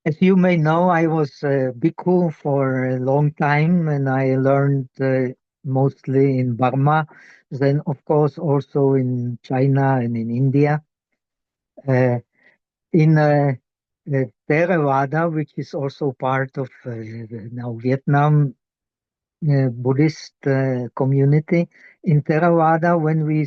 As you may know, I was a bhikkhu for a long time, and I learned mostly in Burma, then of course also in China and in India. Uh, in Theravada, which is also part of now Vietnam Buddhist community. In Theravada, when we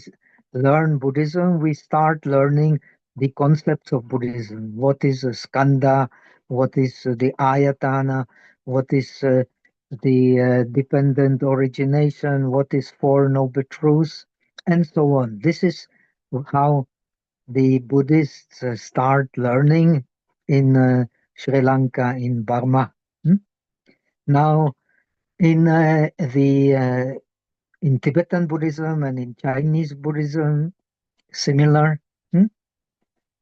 learn Buddhism, we start learning the concepts of Buddhism. What is a skandha? What is the ayatana? What is the dependent origination? What is Four Noble Truths? And so on. This is how the Buddhists start learning in Sri Lanka, in Burma. Hmm? Now, in in Tibetan Buddhism and in Chinese Buddhism, similar. Hmm?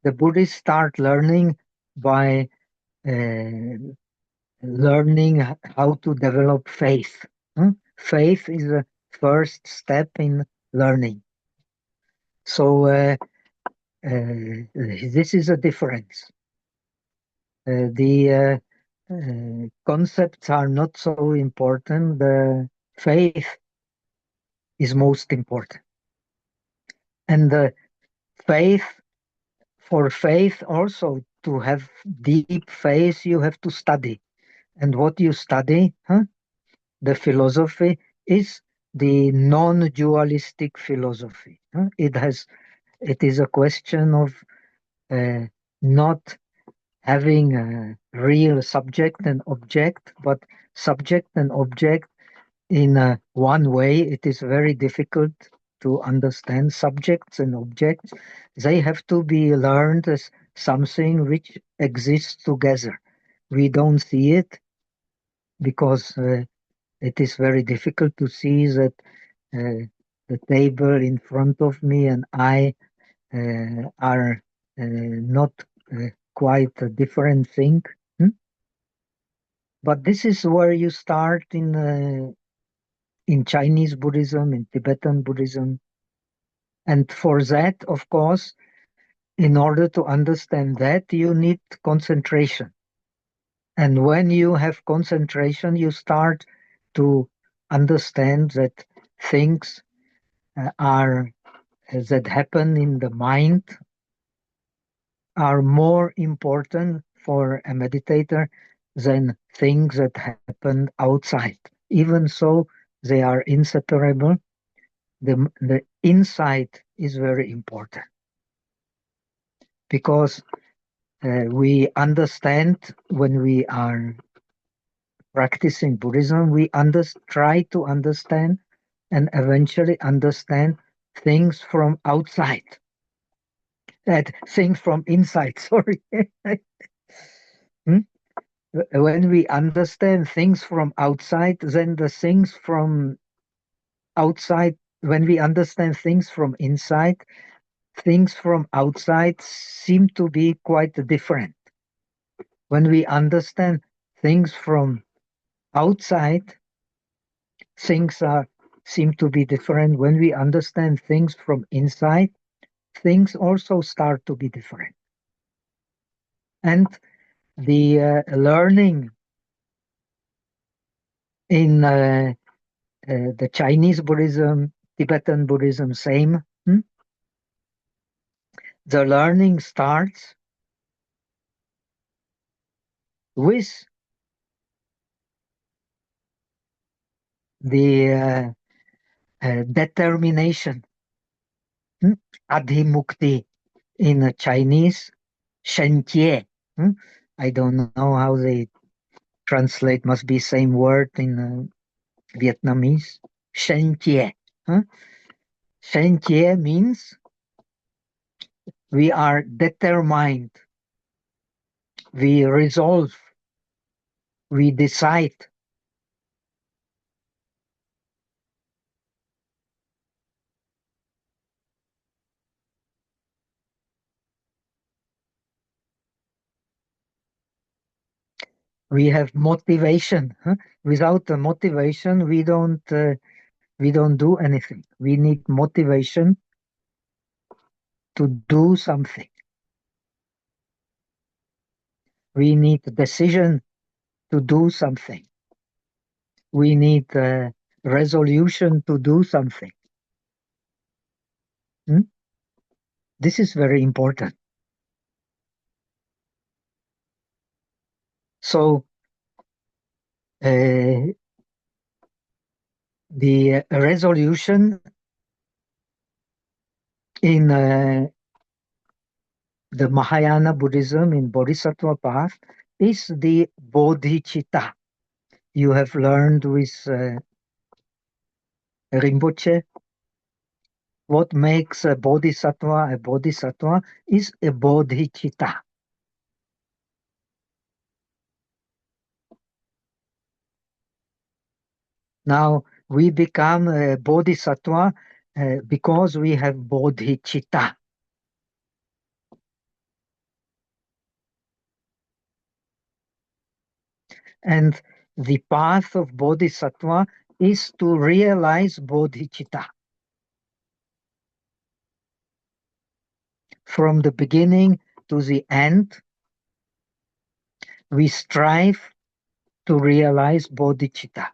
The Buddhists start learning by learning how to develop faith. Hmm? Faith is the first step in learning. So this is a difference. The concepts are not so important. The faith is most important. And the faith, for faith also, to have deep faith, you have to study. And what you study, the philosophy, is the non-dualistic philosophy. It is a question of uh, not having a real subject and object, but subject and object in one way. It is very difficult to understand subjects and objects. They have to be learned as something which exists together. We don't see it because it is very difficult to see that the table in front of me and I are not quite a different thing. Hmm? But this is where you start in Chinese Buddhism, in Tibetan Buddhism. And for that, of course, in order to understand that, you need concentration. And when you have concentration, you start to understand that things are that happen in the mind are more important for a meditator than things that happen outside. Even so, they are inseparable. The inside is very important because we understand when we are practicing Buddhism, we try to understand and eventually understand things from outside, things from inside, sorry. Hmm? When we understand things from outside, then the things from outside, when we understand things from inside, things from outside seem to be quite different. When we understand things from outside, things seem to be different. When we understand things from inside, things also start to be different. And the learning in the Chinese Buddhism, Tibetan Buddhism, same. The learning starts with the determination, adhimukti in Chinese, shentie. I don't know how they translate, must be same word in Vietnamese. Shentie. Shentie means we are determined, we resolve, we decide. We have motivation. Without the motivation, we don't do anything. We need motivation to do something. We need decision to do something. We need resolution to do something. Hmm? This is very important. So the resolution in the Mahayana Buddhism, in Bodhisattva path, is the bodhicitta. You have learned with Rinpoche. What makes a bodhisattva is a bodhicitta. Now we become a bodhisattva because we have bodhicitta. And the path of bodhisattva is to realize bodhicitta. From the beginning to the end, we strive to realize bodhicitta.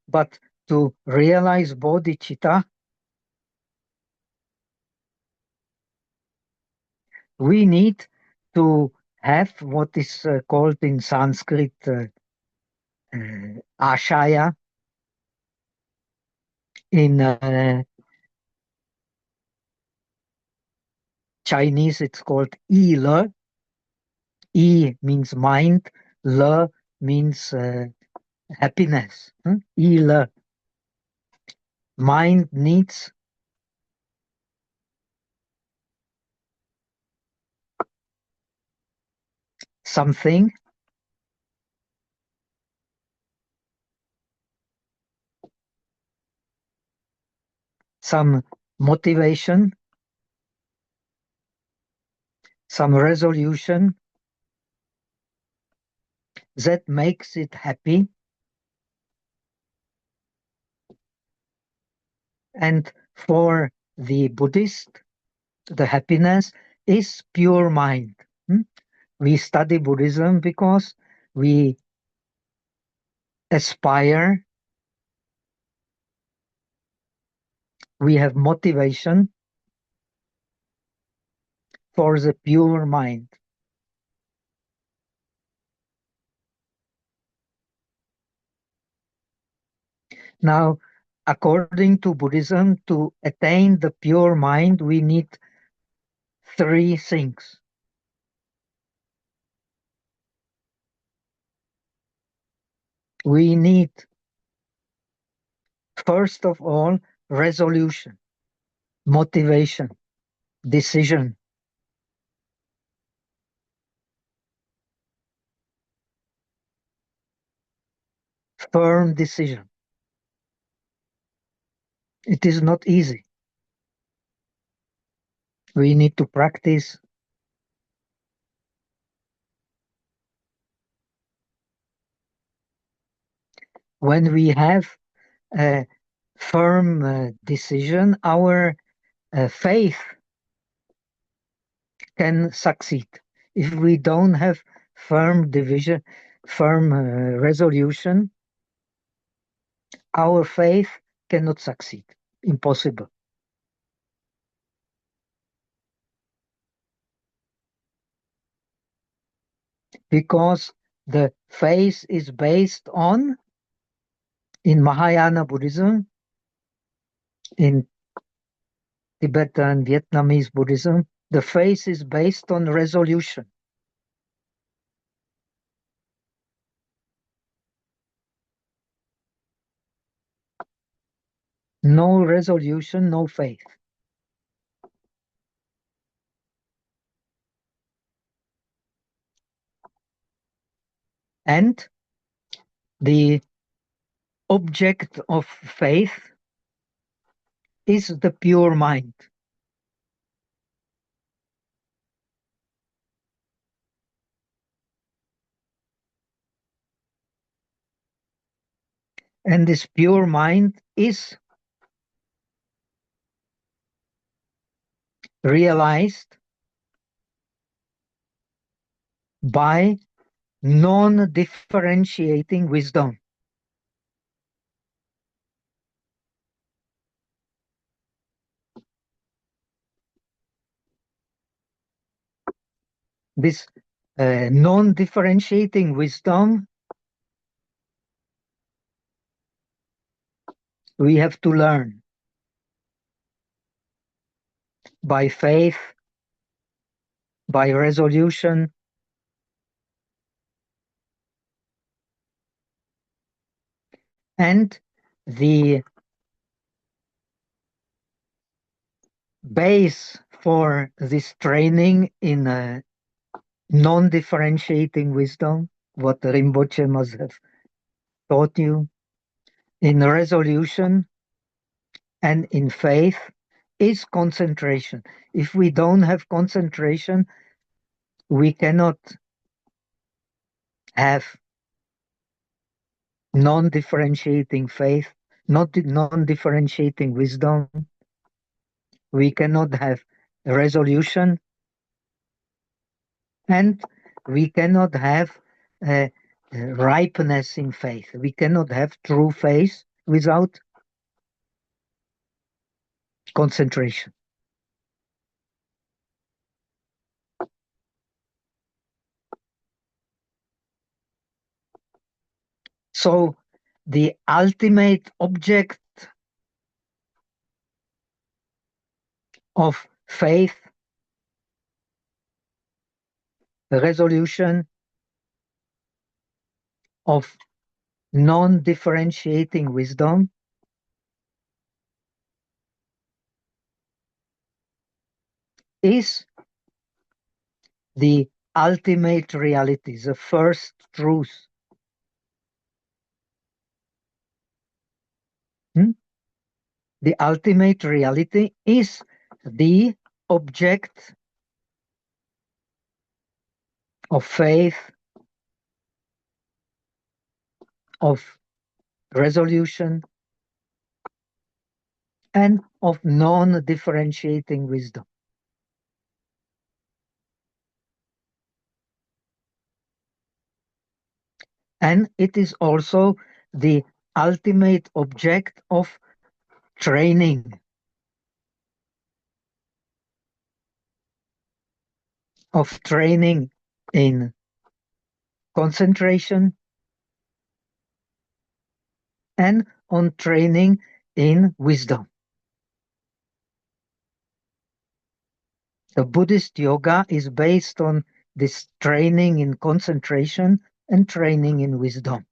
But to realize bodhicitta, we need to have what is called in Sanskrit ashaya. In Chinese, it's called le. E means mind, le means happiness. Le. Mind needs something, some motivation, some resolution that makes it happy. And for the Buddhist, the happiness is pure mind. We study Buddhism because we aspire, we have motivation for the pure mind. Now, according to Buddhism, to attain the pure mind, we need three things. We need, first of all, resolution, motivation, decision. Firm decision. It is not easy. We need to practice. When we have a firm decision, our faith can succeed. If we don't have firm resolution, our faith cannot succeed. Impossible. Because the faith is based on, in Mahayana Buddhism, in Tibetan, Vietnamese Buddhism, the faith is based on resolution. No resolution, no faith. And the object of faith is the pure mind. And this pure mind is realized by non-differentiating wisdom. This non-differentiating wisdom we have to learn by faith, by resolution, and the base for this training in non-differentiating wisdom, what Rinpoche must have taught you, in resolution and in faith, is concentration. If we don't have concentration, we cannot have non-differentiating faith, not non-differentiating wisdom. We cannot have resolution, and we cannot have ripeness in faith. We cannot have true faith without concentration. So the ultimate object of faith, resolution, of non-differentiating wisdom is the ultimate reality, the first truth. The ultimate reality is the object of faith, of resolution, and of non-differentiating wisdom. And it is also the ultimate object of training, in concentration and on training in wisdom. The Buddhist yoga is based on this training in concentration and training in wisdom.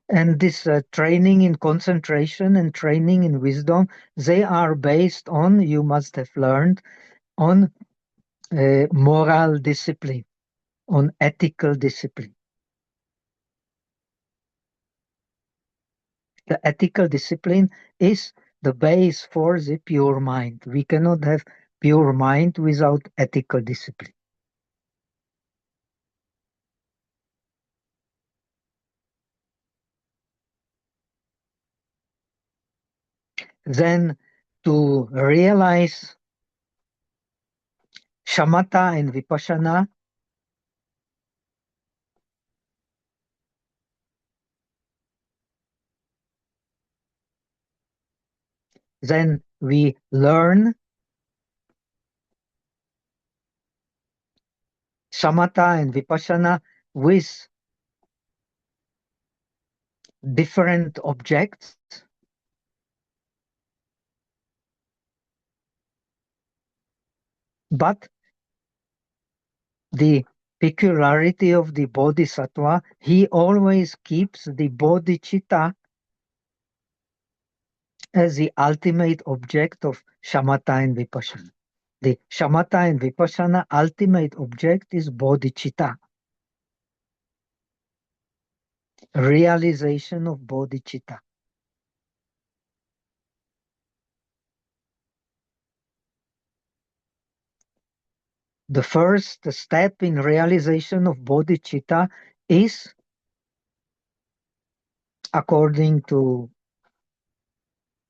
And this training in concentration and training in wisdom, they are based on, you must have learned, on moral discipline, on ethical discipline. The ethical discipline is the base for the pure mind. We cannot have pure mind without ethical discipline. Then to realize shamatha and vipassana, then we learn shamatha and vipassana with different objects, but the peculiarity of the Bodhisattva, he always keeps the bodhicitta as the ultimate object of shamatha and vipassana. The shamatha and vipassana ultimate object is bodhicitta, realization of bodhicitta. The first step in realization of bodhicitta is, according to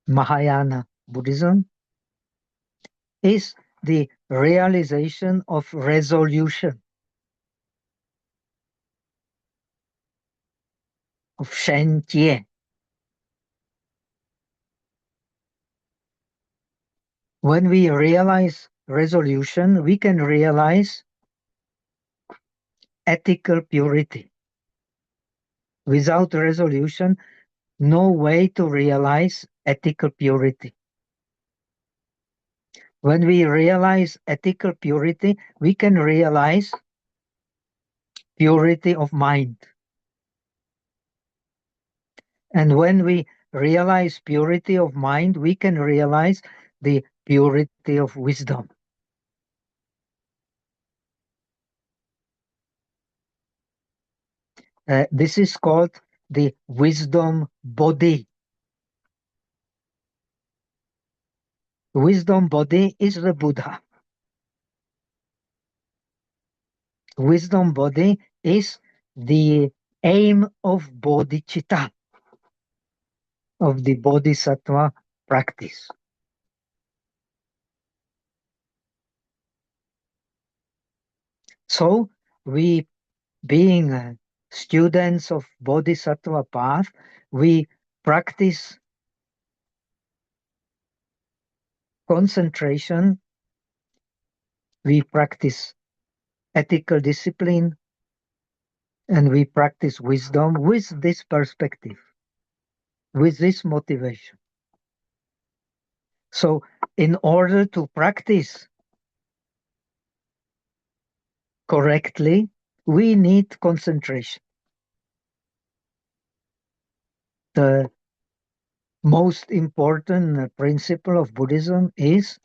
Mahayana Buddhism, is the realization of resolution, of Shen Jie. When we realize resolution, we can realize ethical purity. Without resolution, no way to realize ethical purity. When we realize ethical purity, we can realize purity of mind. And when we realize purity of mind, we can realize the purity of wisdom. This is called the wisdom body. Wisdom body is the Buddha. Wisdom body is the aim of bodhicitta, of the Bodhisattva practice. So we, being students of Bodhisattva path, we practice concentration, we practice ethical discipline, and we practice wisdom with this perspective, with this motivation. So in order to practice correctly, we need concentration. The most important principle of Buddhism is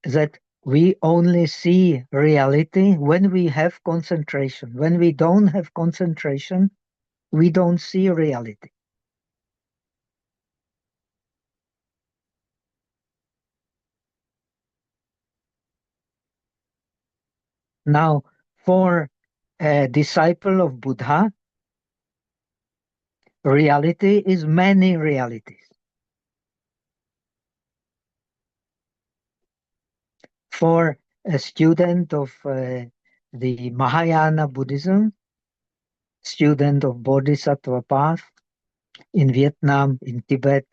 that we only see reality when we have concentration. When we don't have concentration, we don't see reality. Now, for a disciple of Buddha, reality is many realities. For a student of the Mahayana Buddhism, student of Bodhisattva path in Vietnam, in Tibet,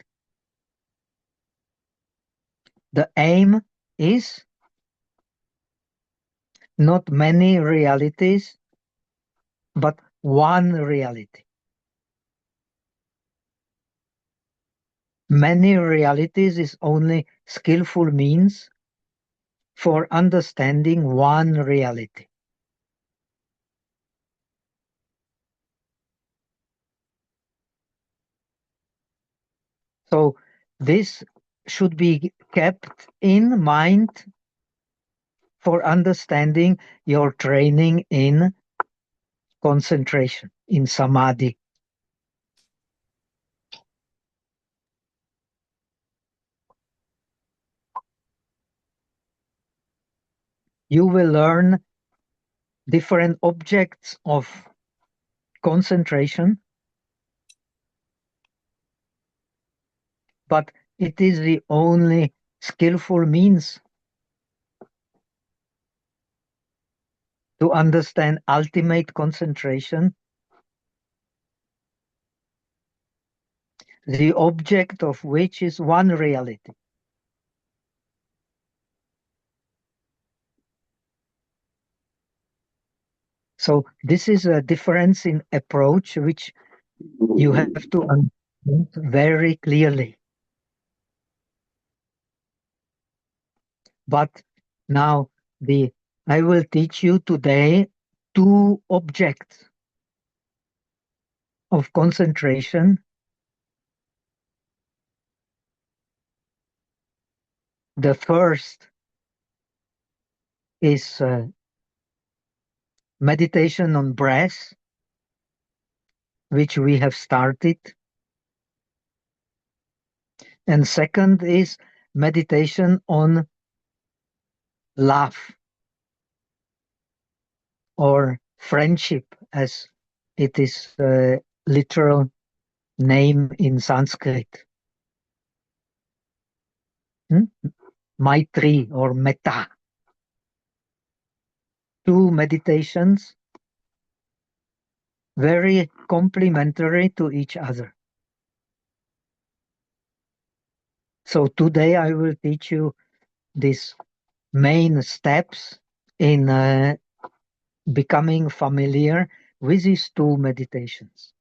the aim is not many realities, but one reality. Many realities is only skillful means for understanding one reality. So this should be kept in mind for understanding your training in concentration, in samadhi. You will learn different objects of concentration, but it is the only skillful means to understand ultimate concentration, the object of which is one reality. So this is a difference in approach which you have to understand very clearly. But now I will teach you today two objects of concentration. The first is meditation on breath, which we have started. And second is meditation on love or friendship, as it is a literal name in Sanskrit. Maitri or metta. Two meditations very complementary to each other. So today I will teach you these main steps in becoming familiar with these two meditations.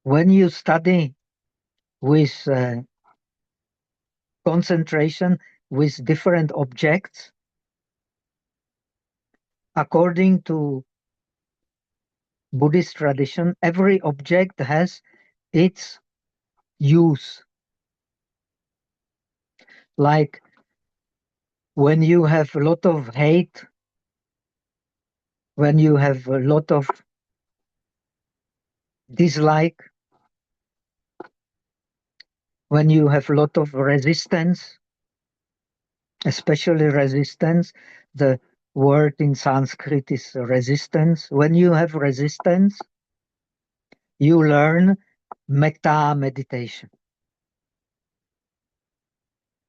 When you study with concentration with different objects, according to Buddhist tradition, every object has its use. Like when you have a lot of hate, when you have a lot of dislike, when you have a lot of resistance, especially resistance, the word in Sanskrit is resistance. When you have resistance, you learn metta meditation.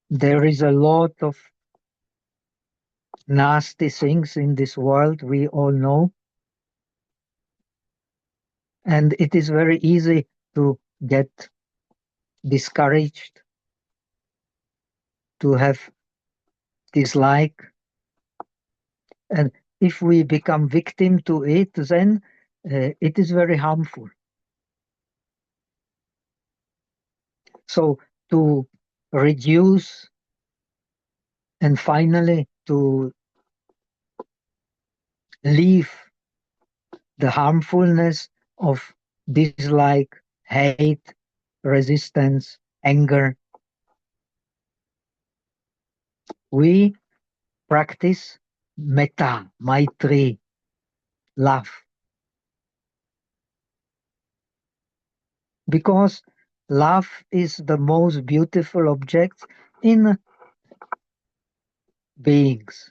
There is a lot of nasty things in this world, we all know. And it is very easy to get discouraged, to have dislike. And if we become victim to it, then it is very harmful. So to reduce and finally to leave the harmfulness of dislike, hate, resistance, anger, we practice metta, maitri, love. Because love is the most beautiful object in beings.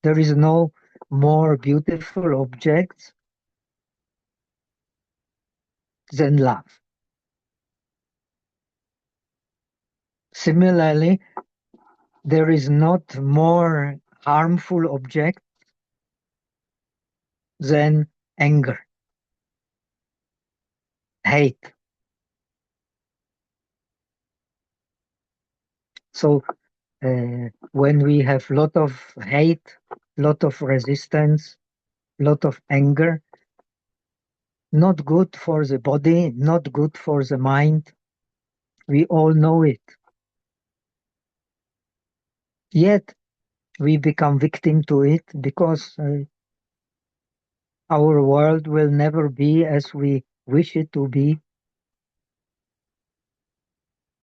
There is no more beautiful object than love. Similarly, there is not more harmful object than anger, hate. So when we have lot of hate, lot of resistance, lot of anger, not good for the body, not good for the mind. We all know it. Yet we become victim to it because our world will never be as we wish it to be.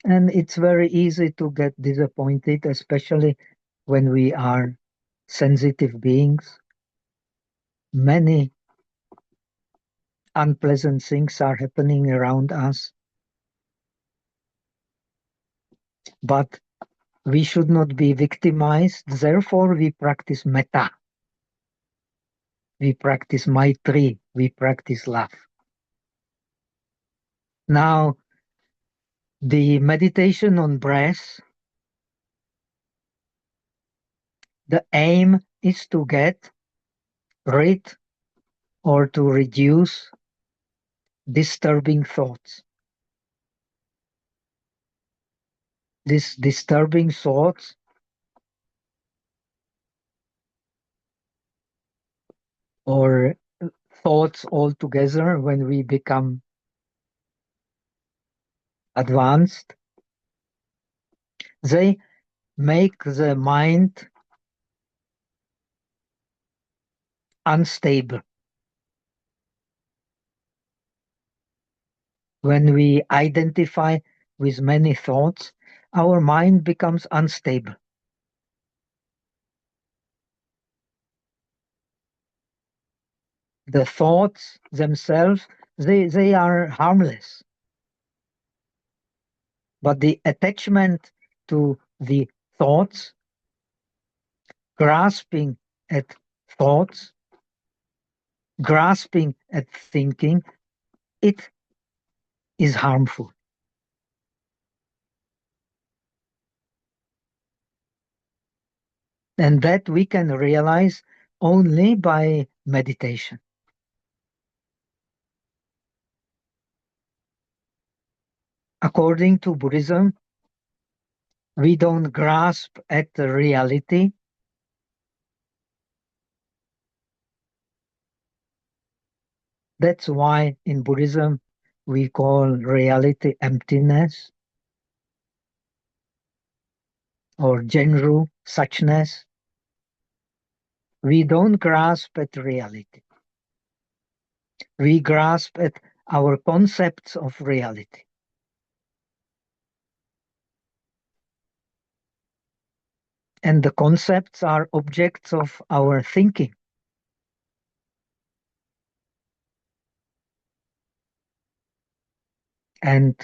And it's very easy to get disappointed, especially when we are sensitive beings. Many unpleasant things are happening around us. But we should not be victimized. Therefore, we practice metta. We practice maitri. We practice love. Now, the meditation on breath, the aim is to get rid or to reduce disturbing thoughts. These disturbing thoughts or thoughts altogether, when we become advanced, they make the mind unstable. When we identify with many thoughts, our mind becomes unstable. The thoughts themselves, they are harmless. But the attachment to the thoughts, grasping at thoughts, grasping at thinking, it is harmful. And that we can realize only by meditation. According to Buddhism, we don't grasp at the reality. That's why in Buddhism we call reality emptiness or Genru, suchness. We don't grasp at reality. We grasp at our concepts of reality. And the concepts are objects of our thinking. And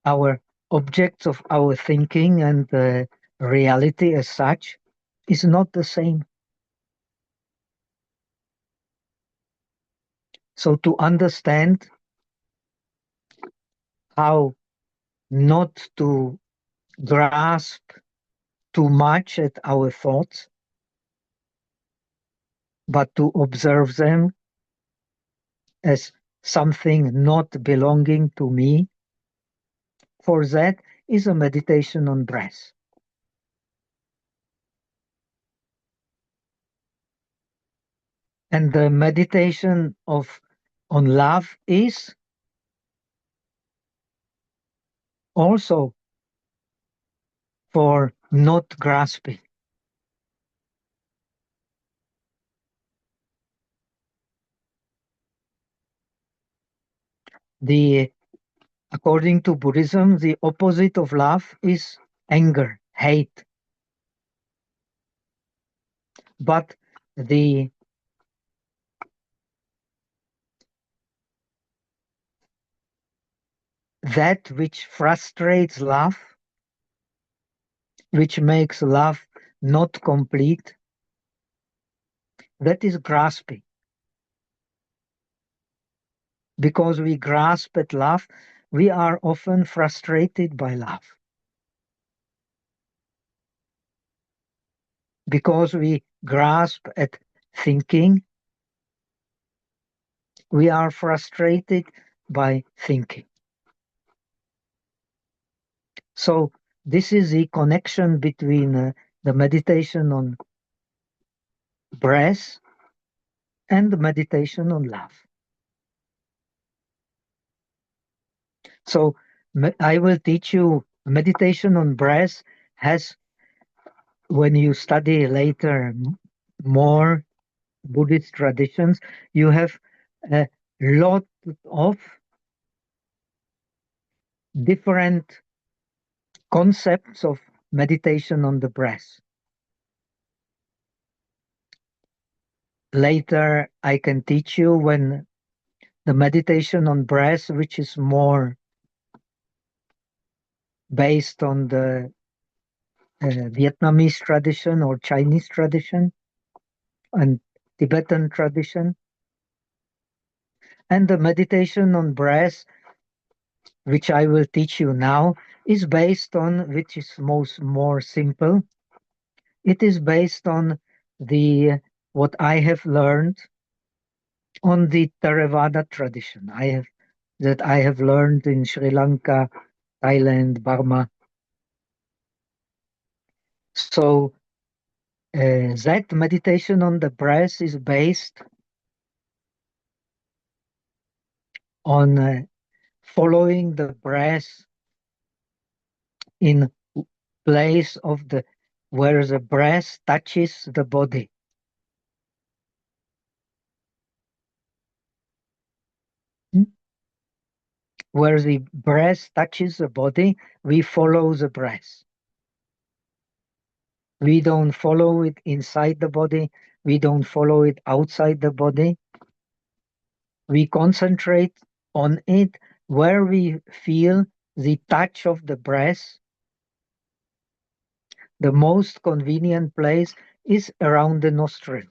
our objects of our thinking and the reality as such is not the same. So to understand how not to grasp too much at our thoughts, but to observe them as something not belonging to me, for that is a meditation on breath. And the meditation on love is also for not grasping. According to Buddhism, the opposite of love is anger, hate. But that which frustrates love, which makes love not complete, that is grasping. Because we grasp at love, we are often frustrated by love. Because we grasp at thinking, we are frustrated by thinking. So this is the connection between the meditation on breath and the meditation on love. So I will teach you meditation on breath has, when you study later more Buddhist traditions, you have a lot of different concepts of meditation on the breath. Later, I can teach you when the meditation on breath, which is more based on the Vietnamese tradition or Chinese tradition and Tibetan tradition. And the meditation on breath, which I will teach you now, is based on, which is more simple. It is based on what I have learned on the Theravada tradition. I have learned in Sri Lanka, Thailand, Burma. So that meditation on the breath is based on following the breath in place of where the breath touches the body. Where the breath touches the body, we follow the breath. We don't follow it inside the body. We don't follow it outside the body. We concentrate on it where we feel the touch of the breath. The most convenient place is around the nostrils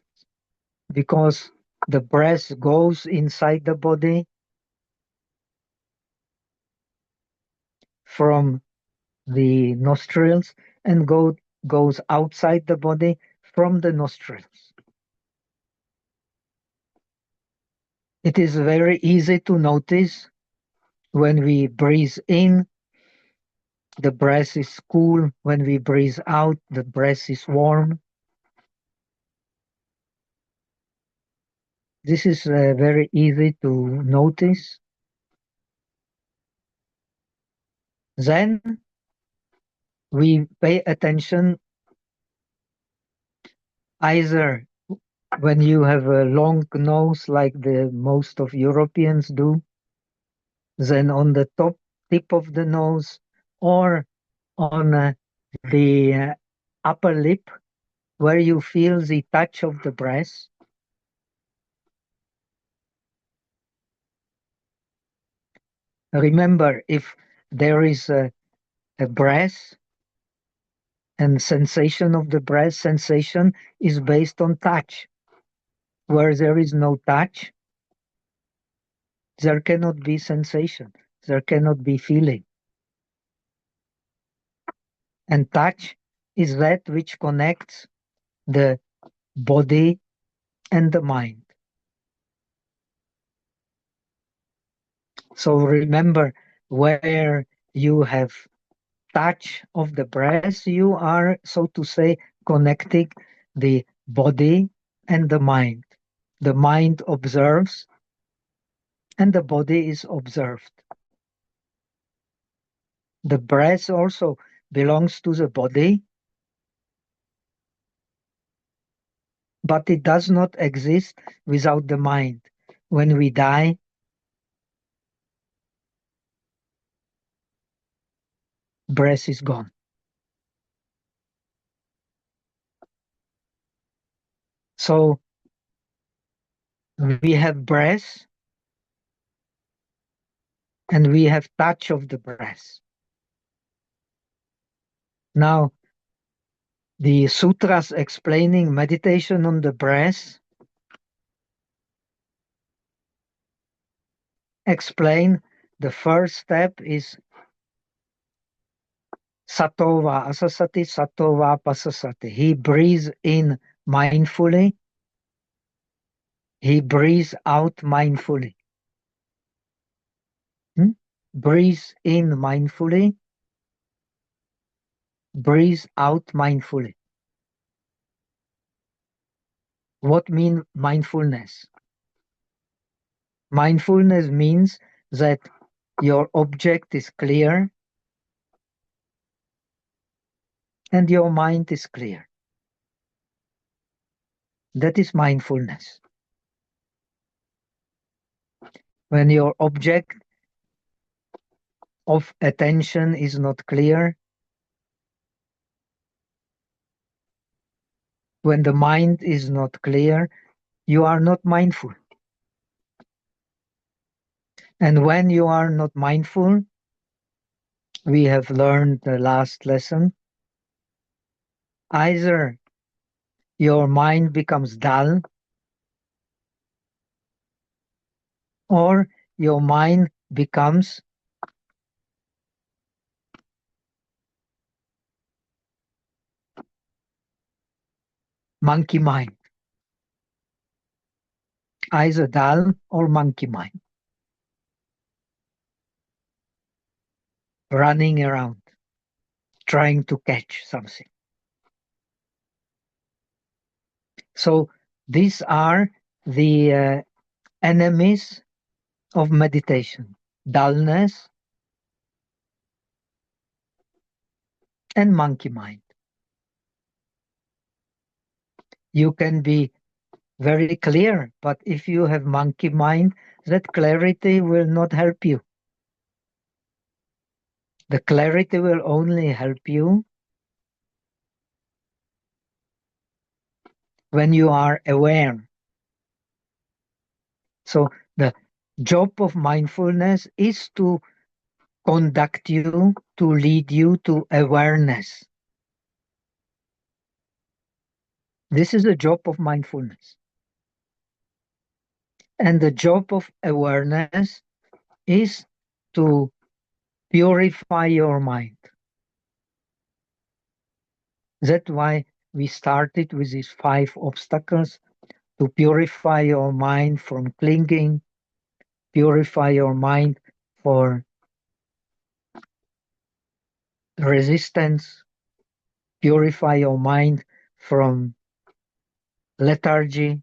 because the breath goes inside the body from the nostrils and goes outside the body from the nostrils. It is very easy to notice when we breathe in, the breath is cool. When we breathe out, the breath is warm. This is very easy to notice. Then we pay attention either when you have a long nose like the most of Europeans do, then on the top tip of the nose or on the upper lip where you feel the touch of the breath. Remember, if there is a breath and sensation of the breath, sensation is based on touch. Where there is no touch, there cannot be sensation, there cannot be feeling. And touch is that which connects the body and the mind. So remember, where you have touch of the breath, you are, so to say, connecting the body and the mind. The mind observes and the body is observed. The breath also belongs to the body, but it does not exist without the mind. When we die, breath is gone. So we have breath and we have touch of the breath. Now, the sutras explaining meditation on the breath explain the first step is satova asasati, satova pasasati. He breathes in mindfully, he breathes out mindfully. Breathe in mindfully, breathe out mindfully. What means mindfulness? Mindfulness means that your object is clear and your mind is clear. That is mindfulness. When your object of attention is not clear, when the mind is not clear, you are not mindful. And when you are not mindful, we have learned the last lesson, either your mind becomes dull or your mind becomes monkey mind. Either dull or monkey mind. Running around, trying to catch something. So these are the enemies of meditation: dullness and monkey mind. You can be very clear, but if you have monkey mind, that clarity will not help you. The clarity will only help you when you are aware. So the job of mindfulness is to conduct you, to lead you to awareness. This is the job of mindfulness. And the job of awareness is to purify your mind. That's why we started with these 5 obstacles to purify your mind from clinging, purify your mind for resistance, purify your mind from lethargy,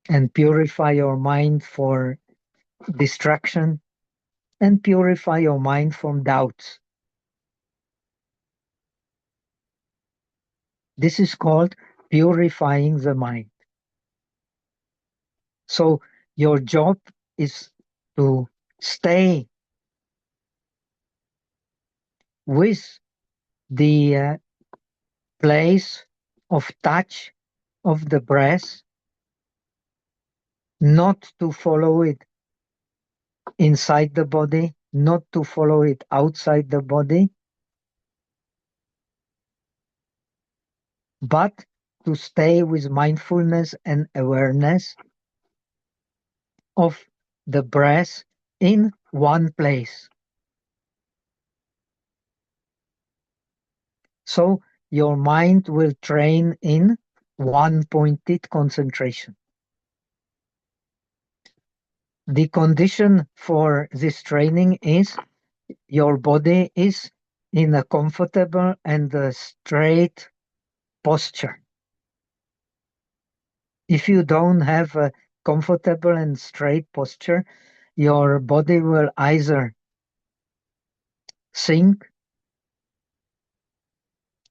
and purify your mind for distraction, and purify your mind from doubts. This is called purifying the mind. So your job is to stay with the place of touch of the breath, not to follow it inside the body, not to follow it outside the body, but to stay with mindfulness and awareness of the breath in one place. So your mind will train in one-pointed concentration. The condition for this training is your body is in a comfortable and a straight posture. If you don't have a comfortable and straight posture, your body will either sink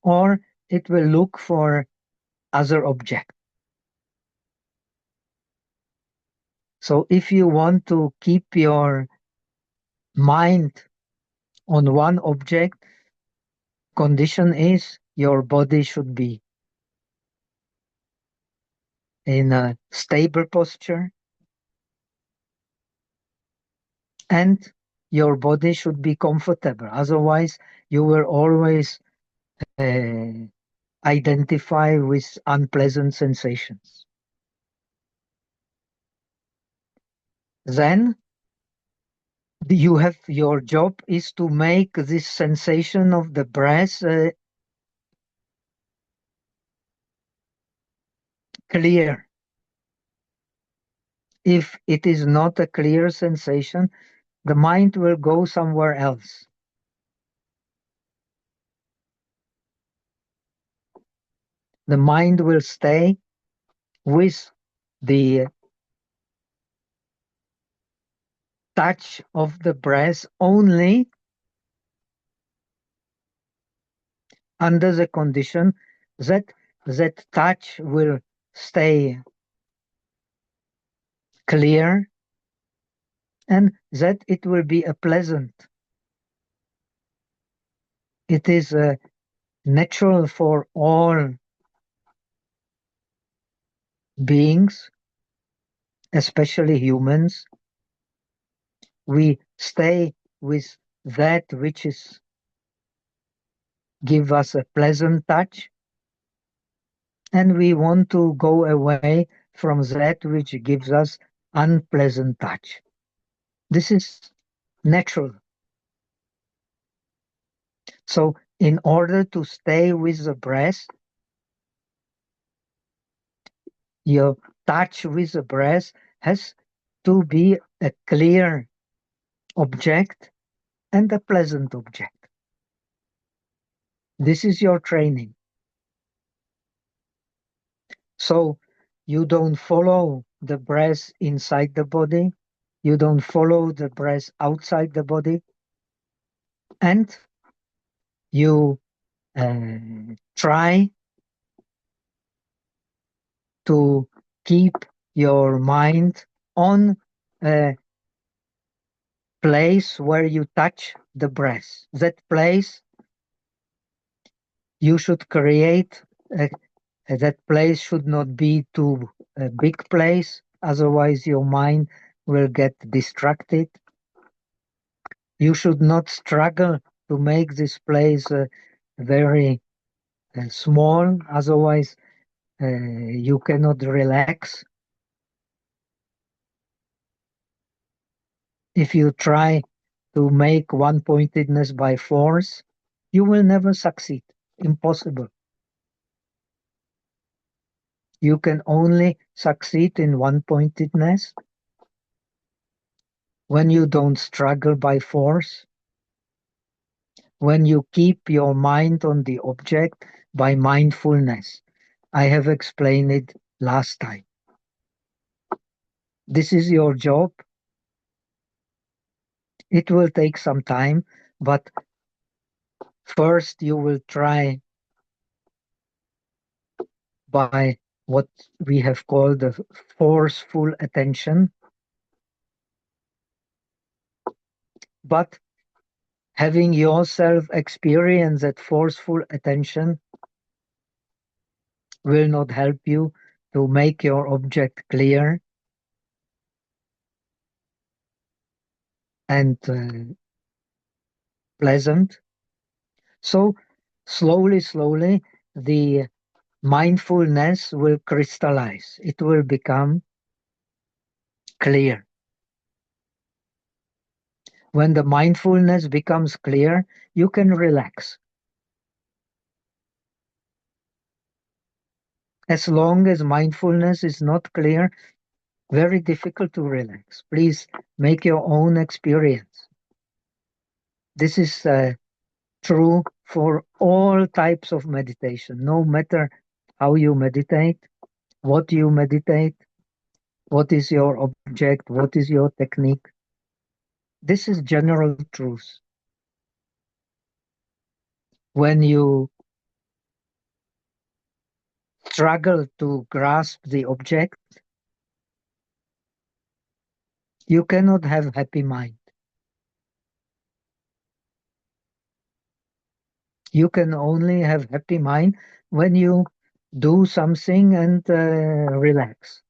or it will look for other objects. So if you want to keep your mind on one object, condition is your body should be in a stable posture and your body should be comfortable. Otherwise, you will always identify with unpleasant sensations. Then you have your job is to make this sensation of the breath clear. If it is not a clear sensation, the mind will go somewhere else. The mind will stay with the touch of the breath only under the condition that that touch will stay clear and that it will be a pleasant. It is natural for all beings, especially humans. We stay with that which is give us a pleasant touch, and we want to go away from that which gives us unpleasant touch. This is natural. So in order to stay with the breath, your touch with the breath has to be a clear object and a pleasant object. This is your training. So you don't follow the breath inside the body, you don't follow the breath outside the body, and you try to keep your mind on a place where you touch the breath. That place you should create, that place should not be too a big place, otherwise your mind will get distracted. You should not struggle to make this place very small, otherwise you cannot relax. If you try to make one-pointedness by force, you will never succeed. Impossible. You can only succeed in one-pointedness when you don't struggle by force, when you keep your mind on the object by mindfulness. I have explained it last time. This is your job. It will take some time, but first you will try by what we have called the forceful attention. But having yourself experience that forceful attention will not help you to make your object clear and pleasant. So slowly, the mindfulness will crystallize. It will become clear. When the mindfulness becomes clear, you can relax. As long as mindfulness is not clear, very difficult to relax. Please make your own experience. This is true for all types of meditation, no matter how you meditate, what you meditate, what is your object, what is your technique. This is general truth. When you struggle to grasp the object, you cannot have happy mind. You can only have happy mind when you do something and relax.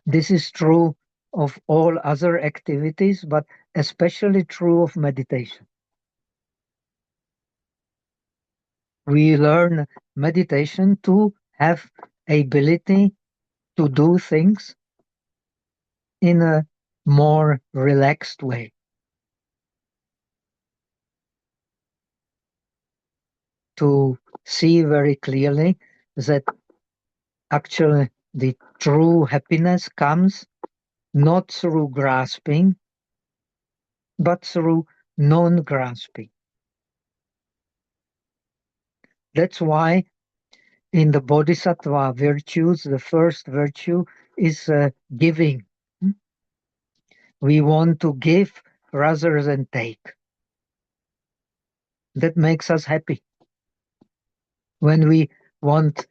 This is true of all other activities, but especially true of meditation. We learn meditation to have ability to do things in a more relaxed way. To see very clearly that actually the true happiness comes not through grasping, but through non-grasping. That's why in the Bodhisattva virtues, the first virtue is giving. We want to give rather than take. That makes us happy. When we want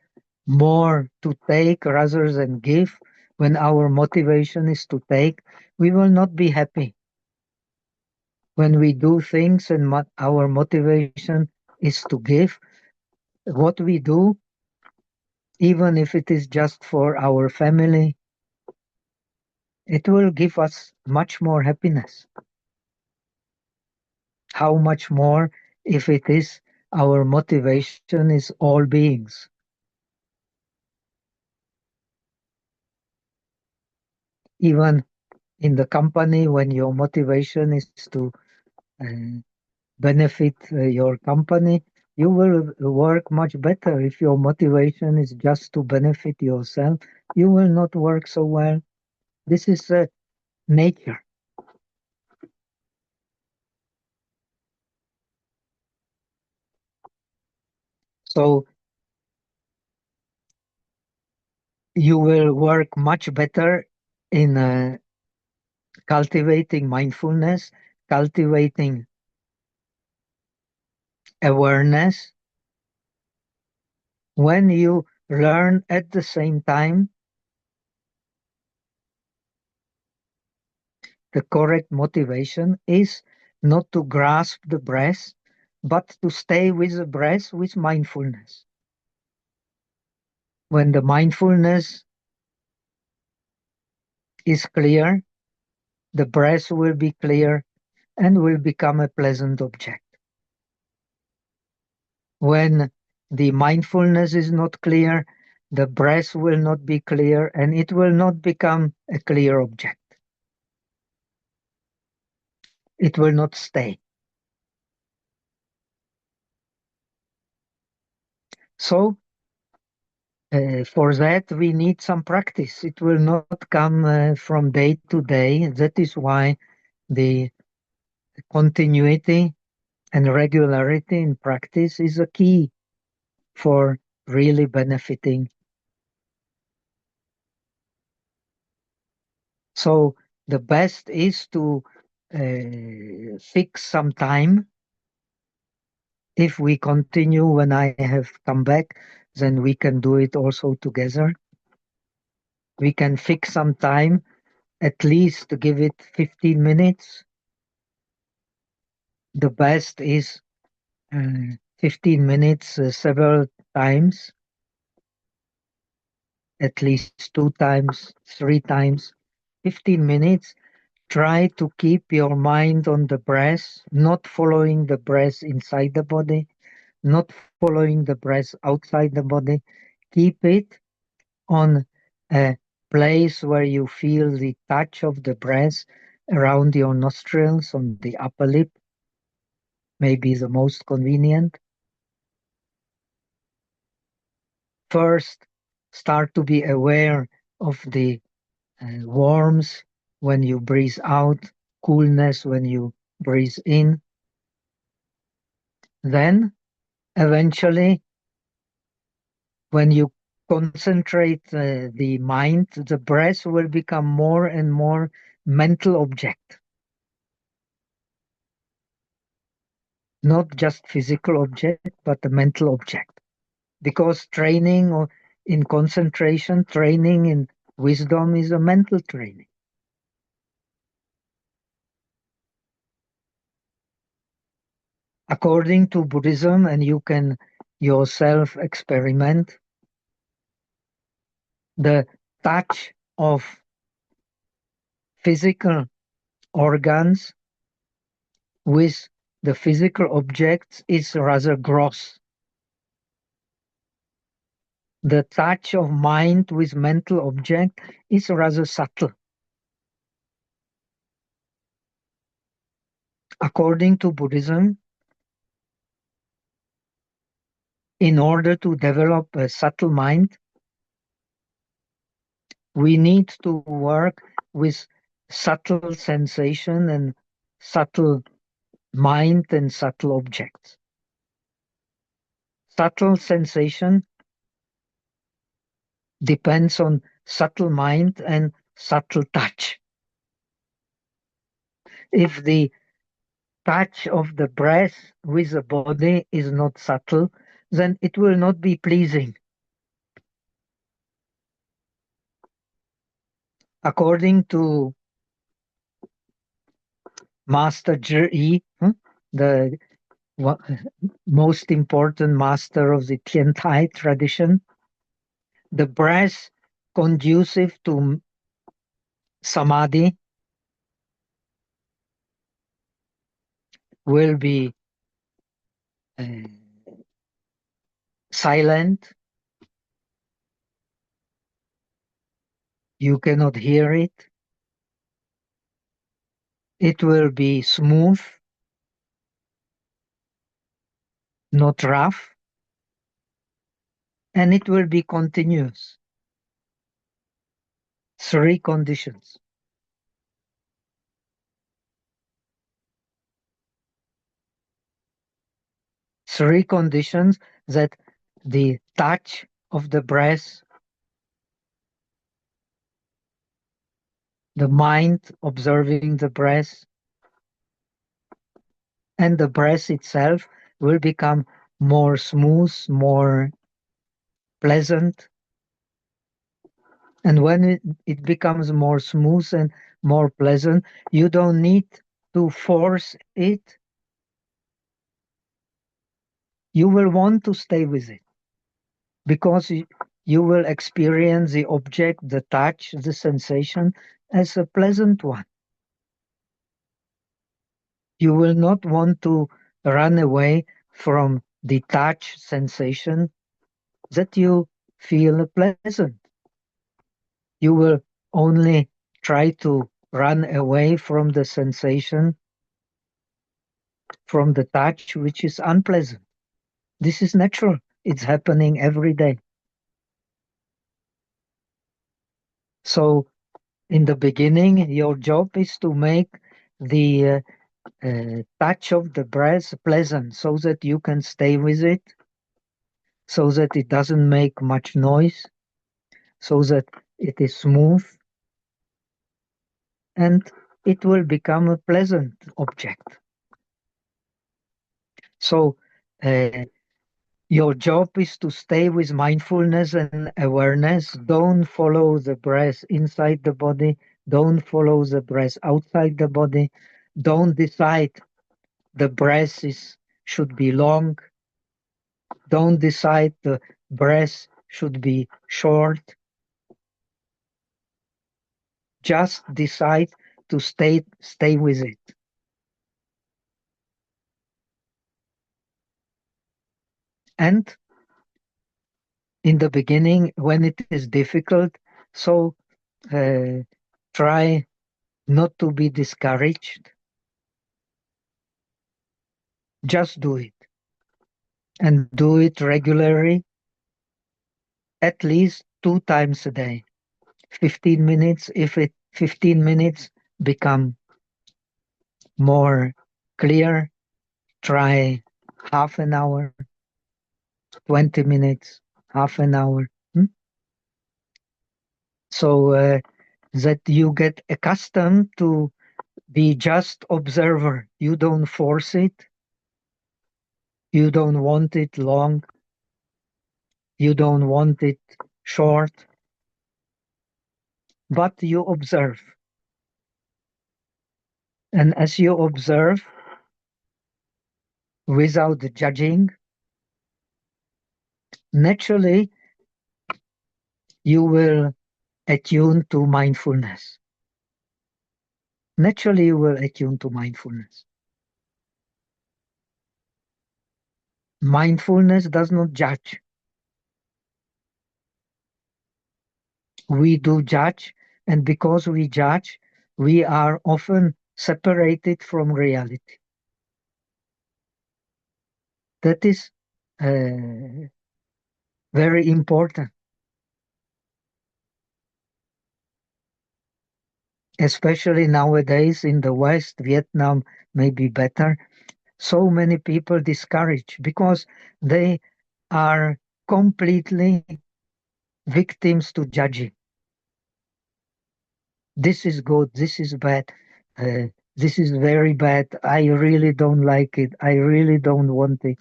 more to take rather than give, when our motivation is to take, we will not be happy. When we do things and our motivation is to give, what we do, even if it is just for our family, it will give us much more happiness. How much more if it is our motivation is all beings. Even in the company, when your motivation is to benefit your company, you will work much better. If your motivation is just to benefit yourself, you will not work so well. This is nature. So you will work much better in cultivating mindfulness, cultivating awareness, when you learn at the same time the correct motivation is not to grasp the breath, but to stay with the breath with mindfulness. When the mindfulness is clear, the breath will be clear and will become a pleasant object. When the mindfulness is not clear, the breath will not be clear and it will not become a clear object. It will not stay. So, for that, we need some practice. It will not come from day to day. That is why the continuity and regularity in practice is a key for really benefiting. So the best is to fix some time. If we continue when I have come back, then we can do it also together. We can fix some time, at least to give it 15 minutes. The best is 15 minutes several times, at least 2 times, 3 times, 15 minutes. Try to keep your mind on the breath, not following the breath inside the body, not following the breath outside the body. Keep it on a place where you feel the touch of the breath around your nostrils, on the upper lip, maybe the most convenient. First, start to be aware of the warmth when you breathe out, coolness when you breathe in. Then, eventually, when you concentrate the mind, the breath will become more and more mental object, not just physical object, but a mental object. Because training in concentration, training in wisdom is a mental training. According to Buddhism, and you can yourself experiment, the touch of physical organs with the physical objects is rather gross. The touch of mind with mental object is rather subtle. According to Buddhism, in order to develop a subtle mind, we need to work with subtle sensation and subtle mind and subtle objects. Subtle sensation depends on subtle mind and subtle touch. If the touch of the breath with the body is not subtle, then it will not be pleasing. According to Master Zhi, the most important master of the Tiantai tradition, the breath conducive to samadhi will be uh, silent. You cannot hear it. It will be smooth, not rough, and it will be continuous. 3 conditions. Three conditions that the touch of the breath, the mind observing the breath, and the breath itself will become more smooth, more pleasant. And when it becomes more smooth and more pleasant, you don't need to force it. You will want to stay with it because you will experience the object, the touch, the sensation as a pleasant one. You will not want to run away from the touch sensation that you feel pleasant. You will only try to run away from the sensation, from the touch, which is unpleasant. This is natural. It's happening every day. So, in the beginning, your job is to make the touch of the breath pleasant so that you can stay with it, so that it doesn't make much noise, so that it is smooth, and it will become a pleasant object. So, your job is to stay with mindfulness and awareness. Don't follow the breath inside the body. Don't follow the breath outside the body. Don't decide the breath should be long. Don't decide the breath should be short. Just decide to stay with it. And in the beginning, when it is difficult, so try not to be discouraged. Just do it. And do it regularly, at least 2 times a day. 15 minutes, if it 15 minutes become more clear, try half an hour, 20 minutes, half an hour. So that you get accustomed to be just observer. You don't force it. You don't want it long. You don't want it short. But you observe. And as you observe, without judging, naturally you will attune to mindfulness. Naturally, you will attune to mindfulness. Mindfulness does not judge. We do judge, and because we judge, we are often separated from reality. That is very important. Especially nowadays in the West, Vietnam may be better. So many people discouraged because they are completely victims to judging. This is good, this is bad, this is very bad, I really don't like it, I really don't want it.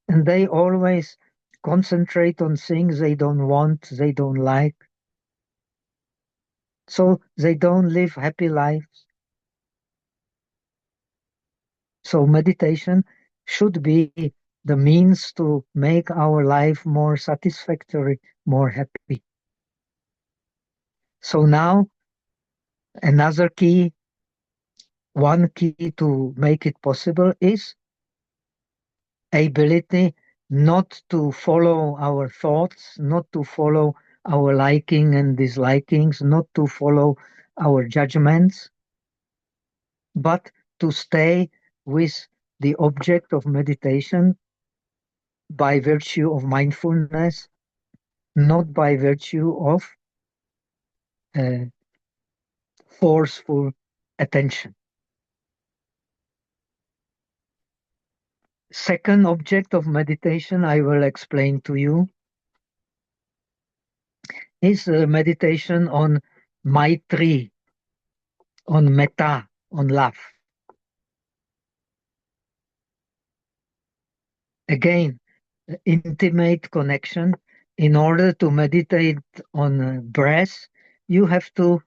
And they always concentrate on things they don't want, they don't like. So they don't live happy lives. So meditation should be the means to make our life more satisfactory, more happy. So now another key, one key to make it possible is ability not to follow our thoughts, not to follow our liking and dislikings, not to follow our judgments, but to stay with the object of meditation by virtue of mindfulness, not by virtue of uh, forceful attention. Second object of meditation I will explain to you is meditation on Maitri, on metta, on love. Again, intimate connection. In order to meditate on breath, you have to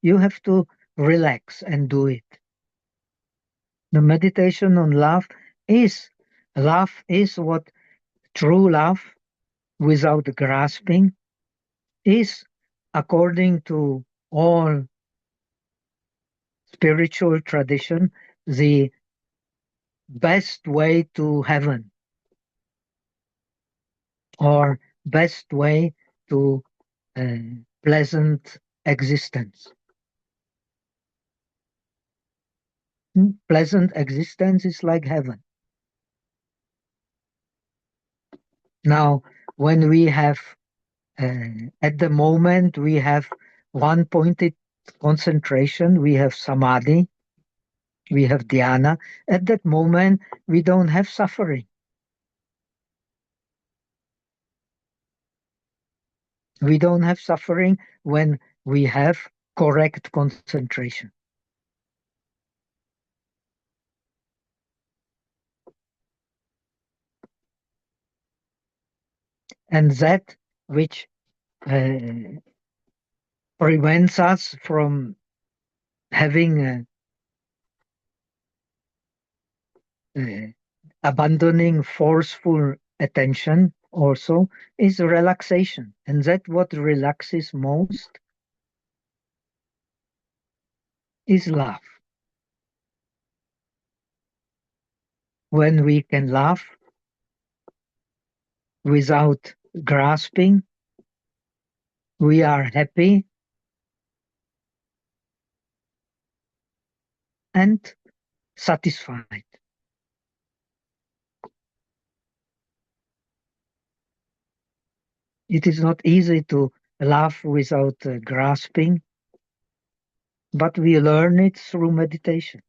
you have to relax and do it. The meditation on love is what true love without grasping is, according to all spiritual tradition, the best way to heaven, or best way to pleasant existence. Pleasant existence is like heaven. Now, when we have, at the moment, we have one pointed concentration, we have samadhi, we have dhyana. At that moment, we don't have suffering. We don't have suffering when we have correct concentration. And that which prevents us from having abandoning forceful attention also is relaxation. And that what relaxes most is love. When we can laugh without grasping, we are happy and satisfied. It is not easy to laugh without grasping, but we learn it through meditation.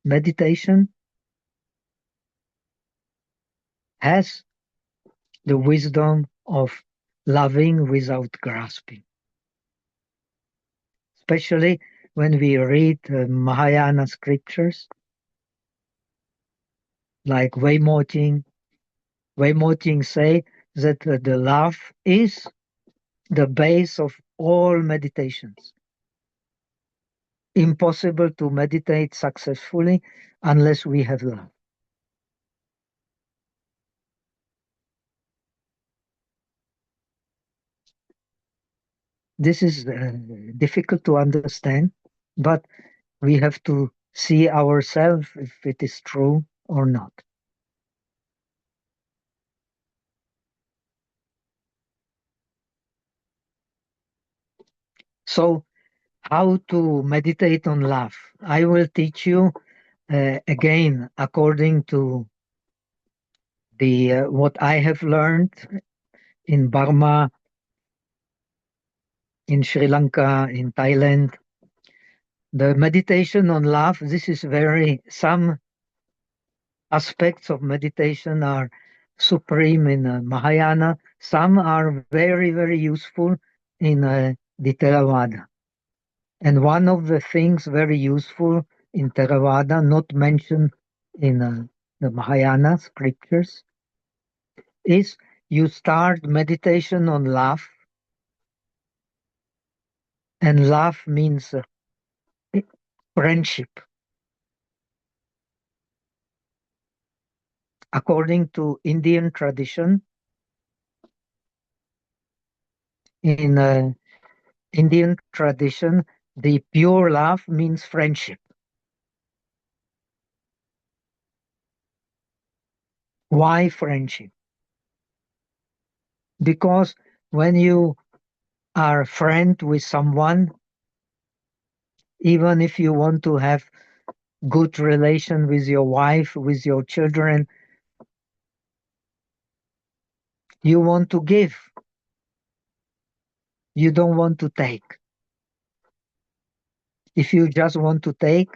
Meditation has the wisdom of loving without grasping. Especially when we read Mahayana scriptures like Weimoting. Weimoting say that the love is the base of all meditations. Impossible to meditate successfully unless we have love. This is difficult to understand, but we have to see ourselves if it is true or not. So, how to meditate on love? I will teach you again according to the what I have learned in Burma, in Sri Lanka, in Thailand. The meditation on love, this is very, some aspects of meditation are supreme in Mahayana, some are very, very useful in the Theravada. And one of the things very useful in Theravada, not mentioned in the Mahayana scriptures, is you start meditation on love, and love means friendship. According to Indian tradition, in Indian tradition, the pure love means friendship. Why friendship? Because when you are a friend with someone, even if you want to have good relation with your wife, with your children, you want to give. You don't want to take. If you just want to take,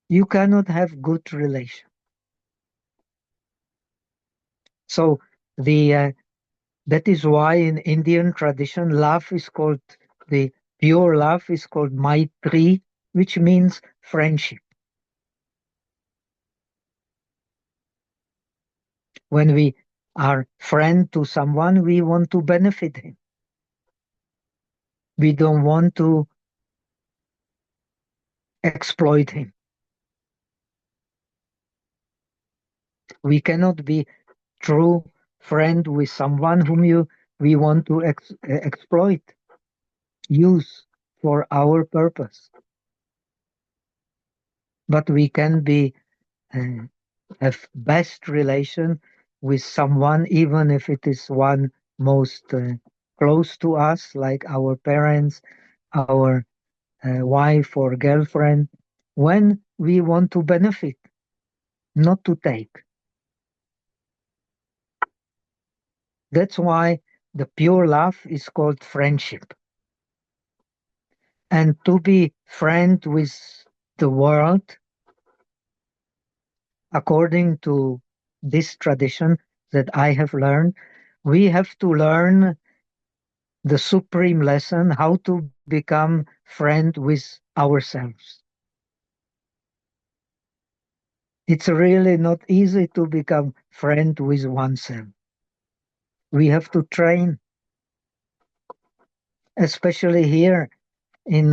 you cannot have good relation. So that is why in Indian tradition, love is called, the pure love is called Maitri, which means friendship. When we are friend to someone, we want to benefit him. We don't want to exploit him. We cannot be true friend with someone whom we want to exploit, use for our purpose. But we can be have best relation with someone, even if it is one most close to us, like our parents, our wife or girlfriend, when we want to benefit, not to take. That's why the pure love is called friendship. And to be friend with the world, according to this tradition that I have learned, we have to learn the supreme lesson how to become friend with ourselves. It's really not easy to become friend with oneself. We have to train, especially here in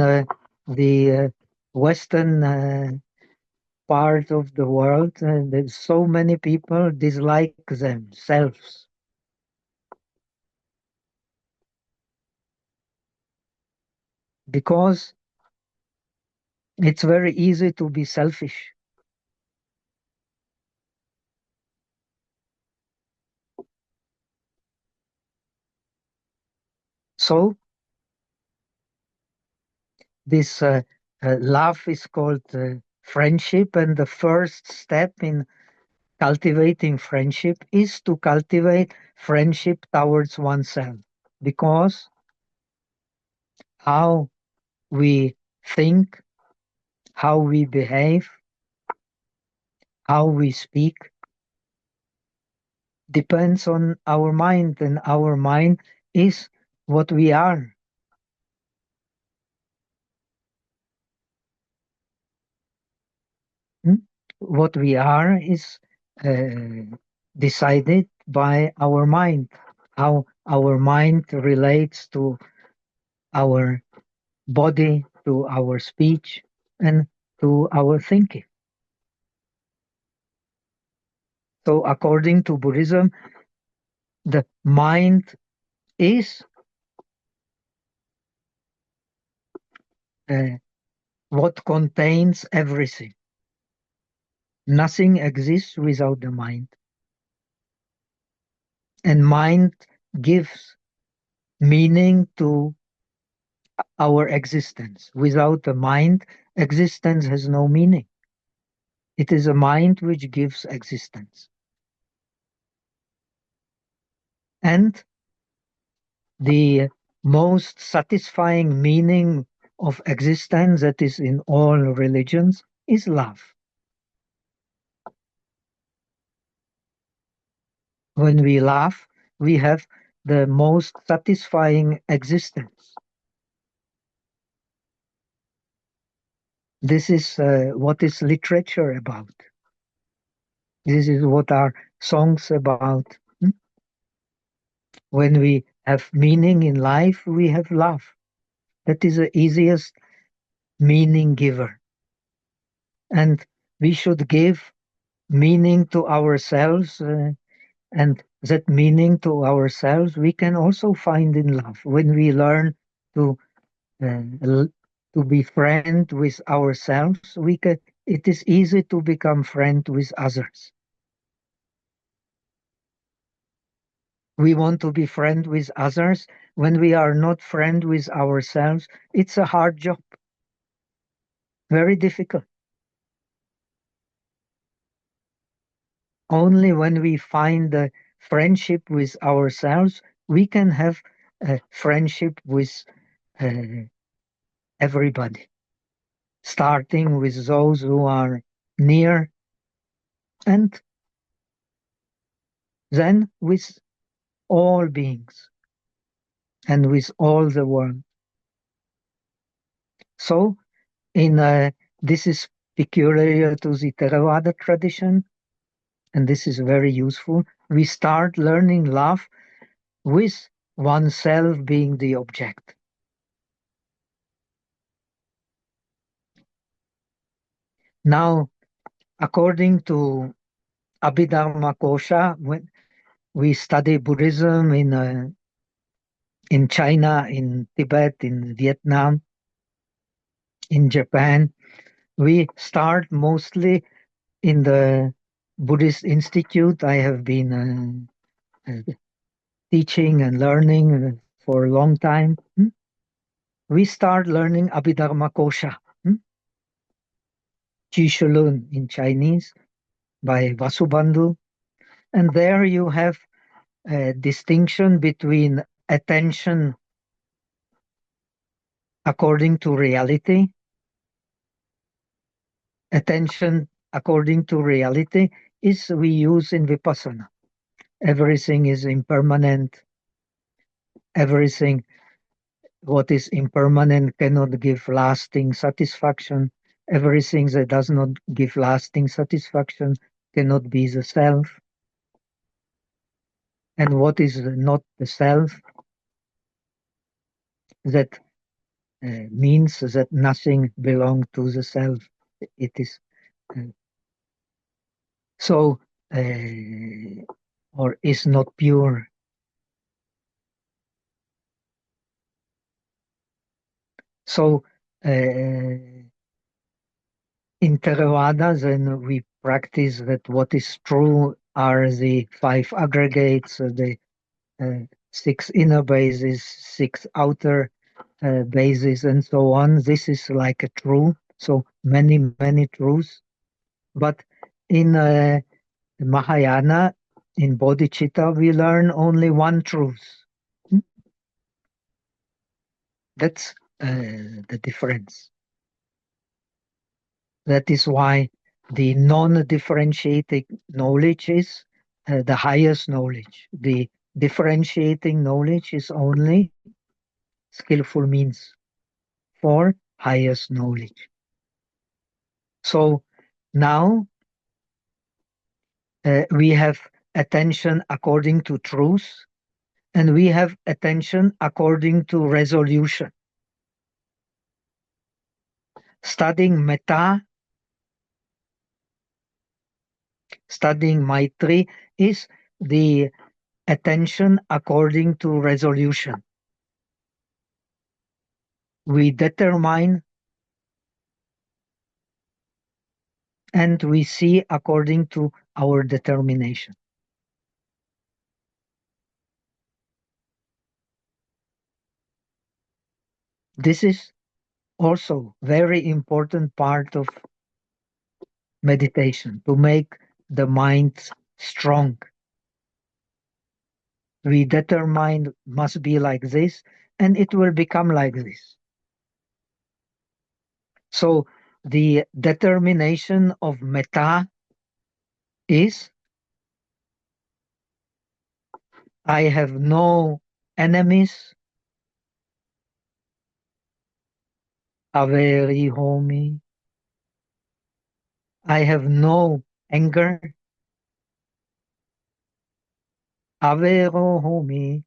the Western part of the world. There's so many people dislike themselves because it's very easy to be selfish. So this love is called friendship, and the first step in cultivating friendship is to cultivate friendship towards oneself, because how we think, how we behave, how we speak depends on our mind, and our mind is what we are. Hmm? What we are is decided by our mind, how our mind relates to our body, to our speech, and to our thinking. So, according to Buddhism, the mind is uh, what contains everything. Nothing exists without the mind. And mind gives meaning to our existence. Without the mind, existence has no meaning. It is a mind which gives existence. And the most satisfying meaning of existence that is in all religions is love. When we laugh, we have the most satisfying existence. This is what is literature about. This is what are songs about. Hmm? When we have meaning in life, we have love. That is the easiest meaning giver. And we should give meaning to ourselves, and that meaning to ourselves we can also find in love when we learn to to be friend with ourselves. We can. It is easy to become friend with others. We want to be friend with others. When we are not friend with ourselves, it's a hard job, very difficult. Only when we find the friendship with ourselves, we can have a friendship with uh, everybody, starting with those who are near, and then with all beings and with all the world. So, in this is peculiar to the Theravada tradition, and this is very useful. We start learning love with oneself being the object. Now, according to Abhidharma Kosha, when we study Buddhism in China, in Tibet, in Vietnam, in Japan, we start mostly in the Buddhist institute I have been teaching and learning for a long time. We start learning Abhidharma Kosha, Jishalun in Chinese, by Vasubandhu. And there you have a distinction between attention according to reality. Attention according to reality is we use in Vipassana. Everything is impermanent. Everything what is impermanent cannot give lasting satisfaction. Everything that does not give lasting satisfaction cannot be the self. And what is not the self, that means that nothing belongs to the self. It is so, or is not pure. So, in Theravada, then we practice that what is true are the five aggregates, the six inner bases, six outer bases, and so on. This is like a true, so many, many truths. But in Mahayana, in bodhicitta, we learn only one truth. That's the difference. That is why the non-differentiating knowledge is the highest knowledge. The differentiating knowledge is only skillful means for highest knowledge. So now we have attention according to truth, and we have attention according to resolution. Studying metta, studying Maitri is the attention according to resolution. We determine and we see according to our determination. This is also very important part of meditation, to make the mind strong. We determine must be like this, and it will become like this. So the determination of metta is I have no enemies, averi homi. I have no anger, avero homi,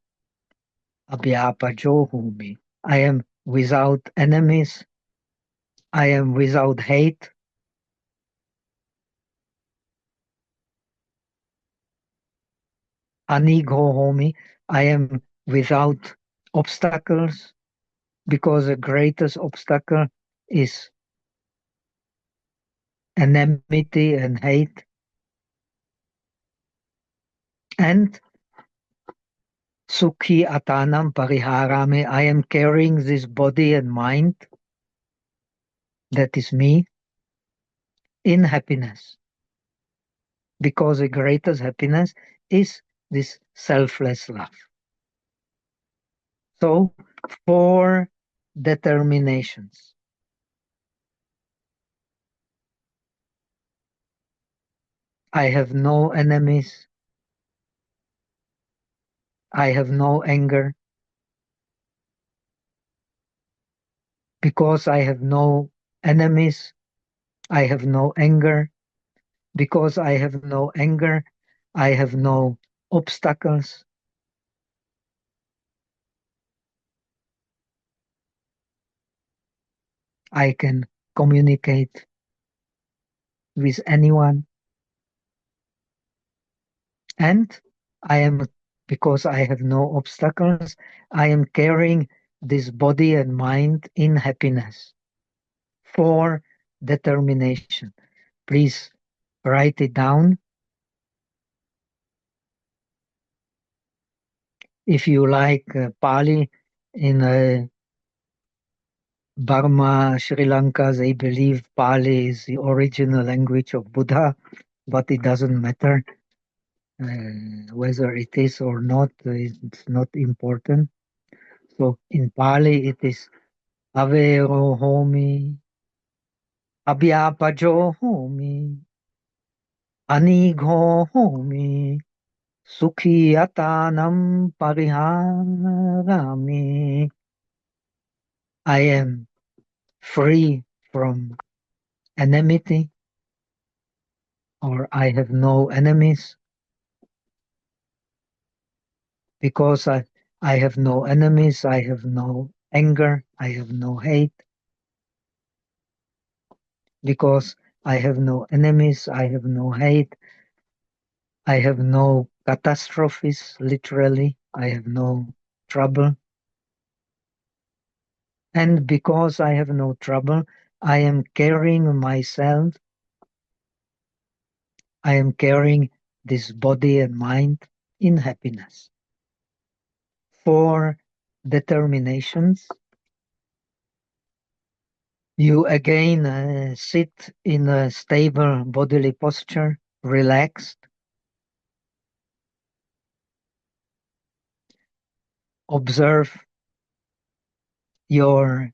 abhyapajo homi. I am without enemies, I am without hate, anigo homi. I am without obstacles, because the greatest obstacle is enmity and hate. And sukhi atanam pariharami, I am carrying this body and mind, that is me, in happiness. Because the greatest happiness is this selfless love. So, 4 determinations. I have no enemies. I have no anger. Because I have no enemies, I have no anger. Because I have no anger, I have no obstacles. I can communicate with anyone. And I am, because I have no obstacles, I am carrying this body and mind in happiness. 4 determination. Please write it down. if you like Pali, in Burma, Sri Lanka, they believe Pali is the original language of Buddha, but it doesn't matter whether it is or not. It's not important. So in Pali, it is Avero Homi, Abhyapajo Homi, Anigho Homi, Sukhiyatanam Pariharami. I am free from enmity, or I have no enemies, because I have no enemies, I have no anger, I have no hate. Because I have no enemies, I have no hate, I have no catastrophes, literally, I have no trouble. And because I have no trouble, I am carrying myself, I am carrying this body and mind in happiness. 4 determinations. You again sit in a stable bodily posture, relaxed. Observe your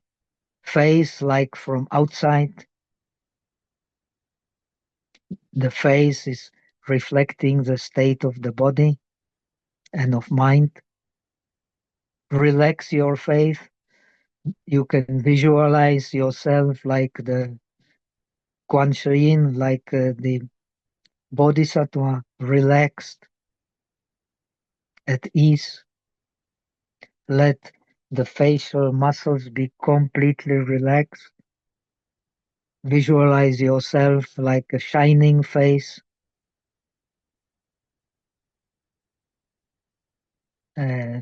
face like from outside. The face is reflecting the state of the body and of mind. Relax your face. You can visualize yourself like the Kuan Yin, like the Bodhisattva, relaxed, at ease. Let the facial muscles be completely relaxed. Visualize yourself like a shining face. Uh,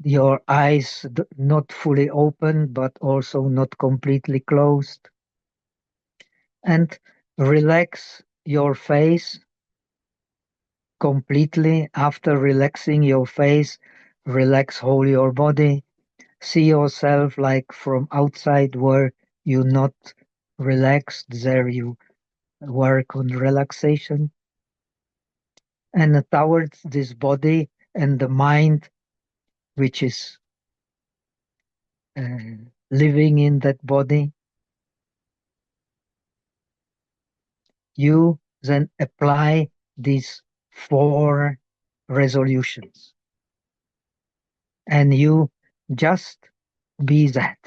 your eyes not fully open, but also not completely closed. And relax your face completely. After relaxing your face, relax whole your body. See yourself like from outside where you not relaxed, there you work on relaxation. And towards this body and the mind, which is living in that body, you then apply these 4 resolutions. And you just be that.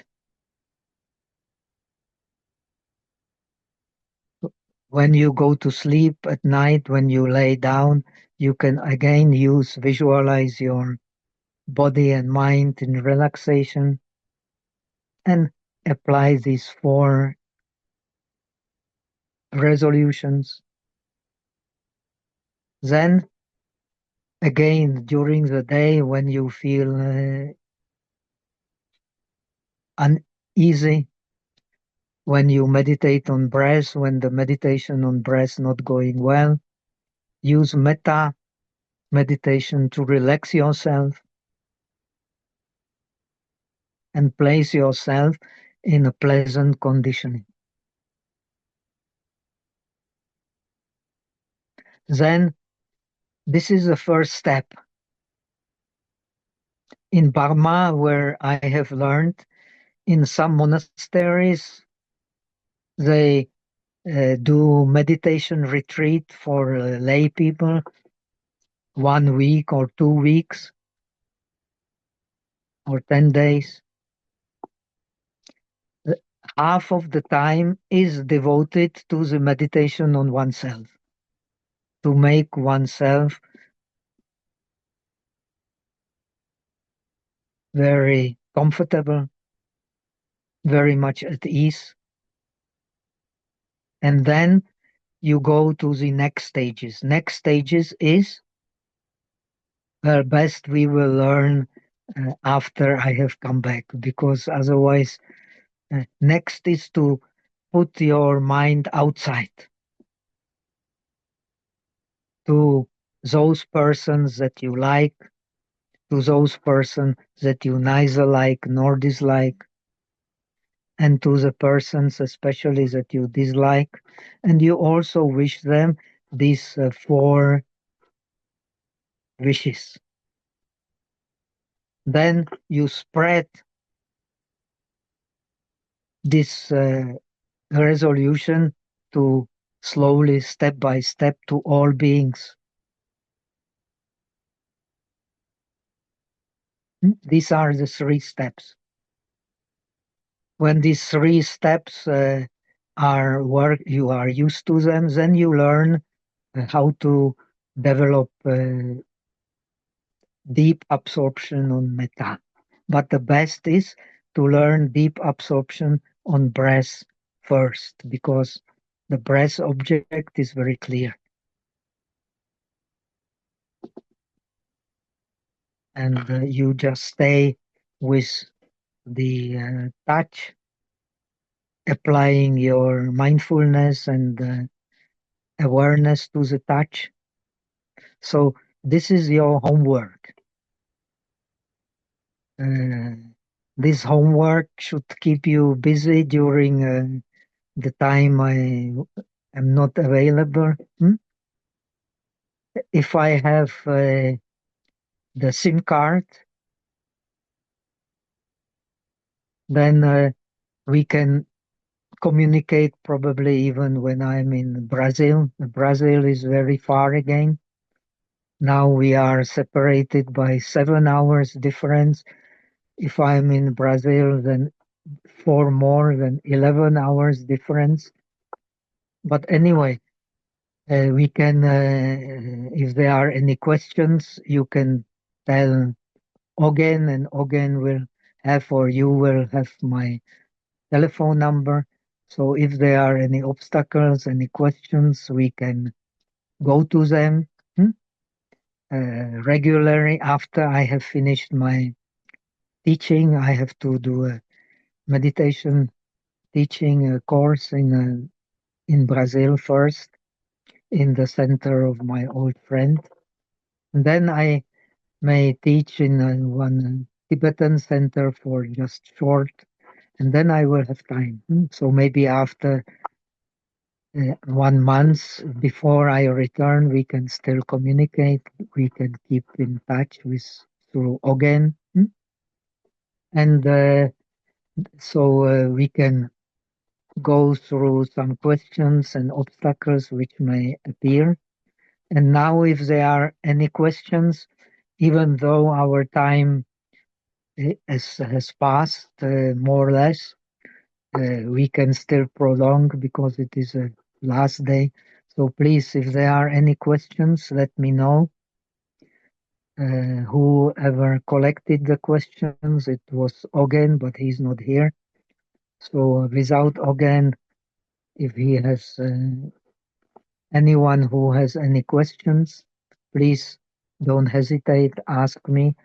When you go to sleep at night, when you lay down, you can again visualize your body and mind in relaxation and apply these 4 resolutions. Then again, during the day, when you feel uneasy, when you meditate on breath, when the meditation on breath not going well, use metta meditation to relax yourself and place yourself in a pleasant conditioning. Then this is the first step. In Burma, where I have learned, in some monasteries, they do meditation retreat for lay people, 1 week or 2 weeks or 10 days. Half of the time is devoted to the meditation on oneself, to make oneself very comfortable, very much at ease. And then you go to the next stages. Next stages is, well, best we will learn after I have come back, because otherwise, next is to put your mind outside to those persons that you like, to those persons that you neither like nor dislike, and to the persons especially that you dislike. And you also wish them these four wishes. Then you spread this resolution to slowly, step by step, to all beings. These are the three steps. When these three steps are work, you are used to them, then you learn how to develop deep absorption on metta. But the best is to learn deep absorption on breath first, because the breath object is very clear. And you just stay with the touch, applying your mindfulness and awareness to the touch. So this is your homework. Uh, this homework should keep you busy during the time I am not available. If I have the SIM card, then we can communicate probably even when I'm in Brazil. Brazil is very far again. Now we are separated by 7 hours difference. If I'm in Brazil, then four more than 11 hours difference. But anyway, we can, if there are any questions, you can tell Ogen, and Ogen will have, or you will have my telephone number. So if there are any obstacles, any questions, we can go to them regularly. After I have finished my teaching, I have to do a meditation teaching course in Brazil first, in the center of my old friend. And then I may teach in one Tibetan center for just short, and then I will have time. So maybe after 1 month before I return, we can still communicate. We can keep in touch with through Ogen, and so we can go through some questions and obstacles which may appear. And now, if there are any questions, even though our time has passed more or less, we can still prolong because it is a last day. So please, if there are any questions, let me know. Whoever collected the questions, it was Ogen, but he's not here. So without Ogen, if he has anyone who has any questions, please don't hesitate, ask me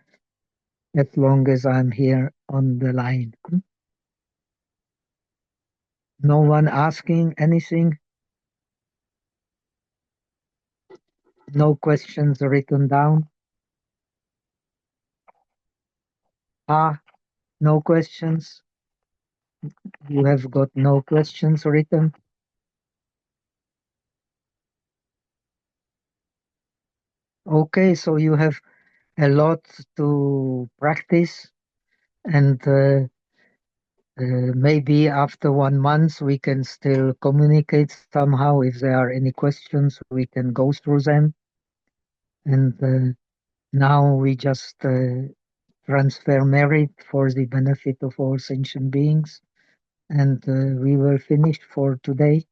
as long as I'm here on the line. No one asking anything? No questions written down? Ah, no questions? You have got no questions written? Okay, so you have a lot to practice, and maybe after 1 month we can still communicate somehow. If there are any questions, we can go through them. And now we just transfer merit for the benefit of all sentient beings. And we will finish for today,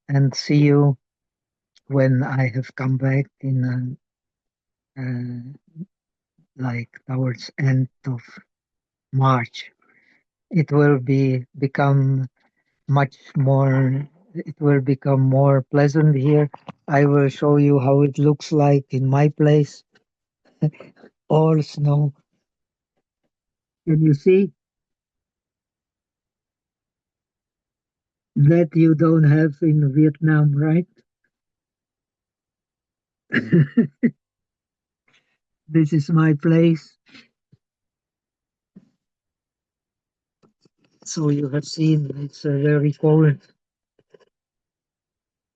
and see you when I have come back in like towards end of March. It will become much more. It will become more pleasant here. I will show you how it looks like in my place. All snow. Can you see that you don't have in Vietnam, right? This is my place. So you have seen it's very cold.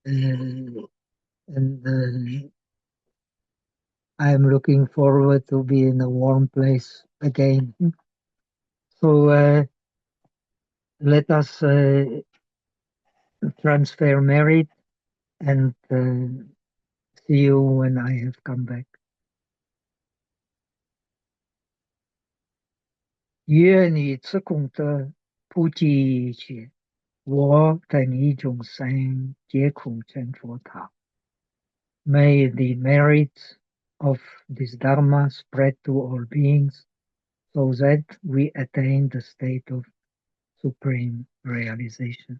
And I'm looking forward to be in a warm place again. So let us transfer merit and see you when I have come back. 愿你自贡的普及一切，我等一众生皆空成佛塔。May the merits of this Dharma spread to all beings so that we attain the state of supreme realization.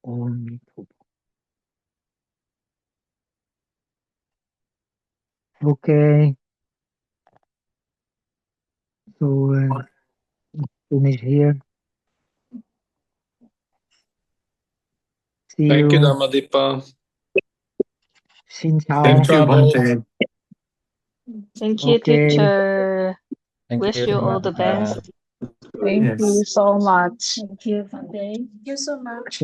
Om Mitra. Okay, so finish here. See Thank you, you. Dhammadipa. Xin chào. Safe travel. Thank you, Okay. teacher. Thank Wish you all the best. Thank you so much. Thank you so much.